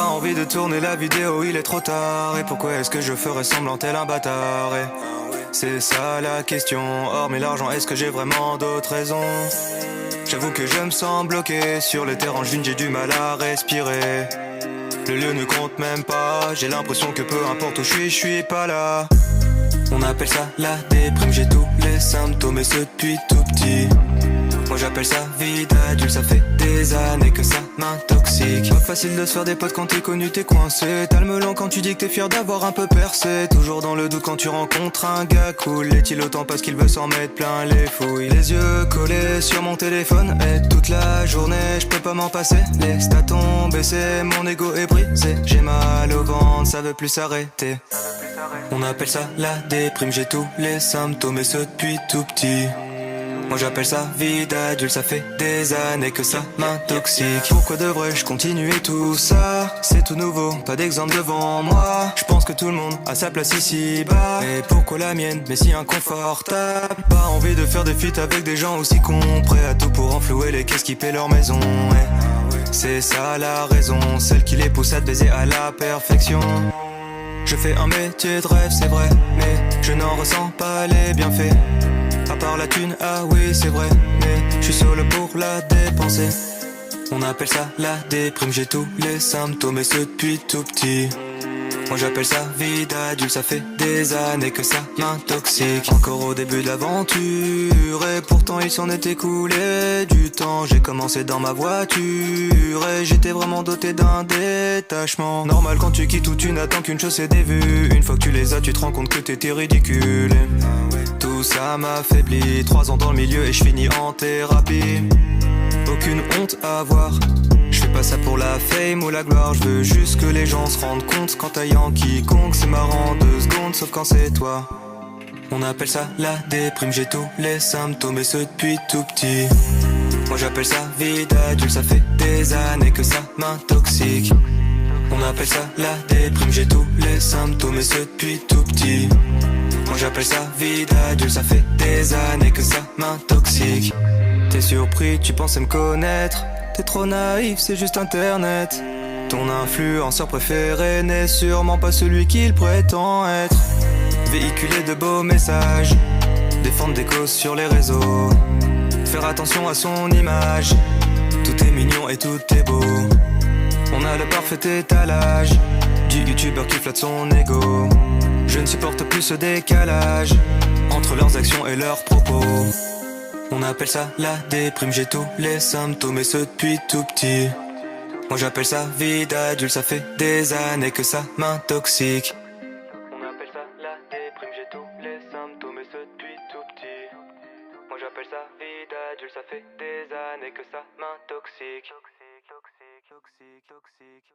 pas envie de tourner la vidéo, il est trop tard. Et pourquoi est-ce que je ferais semblant tel un bâtard? Et c'est ça la question. Hormis l'argent, est-ce que j'ai vraiment d'autres raisons? J'avoue que je me sens bloqué sur les terres en juin, j'ai du mal à respirer. Le lieu ne compte même pas, j'ai l'impression que peu importe où je suis pas là. On appelle ça la déprime, j'ai tous les symptômes et ce depuis tout petit. Moi j'appelle ça vie d'adulte, ça fait des années que ça m'intoxique. Pas facile de se faire des potes quand t'es connu, t'es coincé. T'as le melon quand tu dis que t'es fier d'avoir un peu percé. Toujours dans le doute quand tu rencontres un gars cool. Est-il autant parce qu'il veut s'en mettre plein les fouilles? Les yeux collés sur mon téléphone et toute la journée je peux pas m'en passer. Les stats ont baissé, mon ego est brisé. J'ai mal au ventre, ça veut plus s'arrêter. On appelle ça la déprime, j'ai tous les symptômes et ce depuis tout petit. Moi j'appelle ça vie d'adulte, ça fait des années que ça m'intoxique. Pourquoi devrais-je continuer tout ça? C'est tout nouveau, pas d'exemple devant moi. Je pense que tout le monde a sa place ici-bas. Mais pourquoi la mienne, mais si inconfortable? Pas envie de faire des feats avec des gens aussi cons, prêts à tout pour enflouer les caisses qui paient leur maison. C'est ça la raison, celle qui les pousse à te baiser à la perfection. Je fais un métier de rêve, c'est vrai, mais je n'en ressens pas les bienfaits. À part la thune, ah oui c'est vrai, mais je suis solo pour la dépenser. On appelle ça la déprime, j'ai tous les symptômes et ce depuis tout petit. Moi j'appelle ça vie d'adulte, ça fait des années que ça m'intoxique. Encore au début de l'aventure et pourtant il s'en est écoulé du temps. J'ai commencé dans ma voiture et j'étais vraiment doté d'un détachement. Normal quand tu quittes où tu n'attends qu'une chose, c'est des vues. Une fois que tu les as, tu te rends compte que t'étais ridicule. Tout ça m'affaiblit, 3 ans dans le milieu et je finis en thérapie. Aucune honte à avoir, je fais pas ça pour la fame ou la gloire. Je veux juste que les gens se rendent compte qu'en taillant quiconque c'est marrant 2 secondes, sauf quand c'est toi. On appelle ça la déprime, j'ai tous les symptômes et ce depuis tout petit. Moi j'appelle ça vie d'adulte, ça fait des années que ça m'intoxique. On appelle ça la déprime, j'ai tous les symptômes et ce depuis tout petit. Moi j'appelle ça vie d'adulte, ça fait des années que ça m'intoxique. T'es surpris, tu pensais me connaître. T'es trop naïf, c'est juste internet. Ton influenceur préféré n'est sûrement pas celui qu'il prétend être. Véhiculer de beaux messages, défendre des causes sur les réseaux, faire attention à son image. Tout est mignon et tout est beau. On a le parfait étalage du youtubeur qui flatte son ego. Je ne supporte plus ce décalage entre leurs actions et leurs propos. On appelle ça la déprime, j'ai tous les symptômes et ce depuis tout petit. Moi j'appelle ça vie d'adulte, ça fait des années que ça m'intoxique. On appelle ça la déprime, j'ai tous les symptômes et ce depuis tout petit. Moi j'appelle ça vie d'adulte, ça fait des années que ça m'intoxique. Toxique, toxique, toxique, toxique.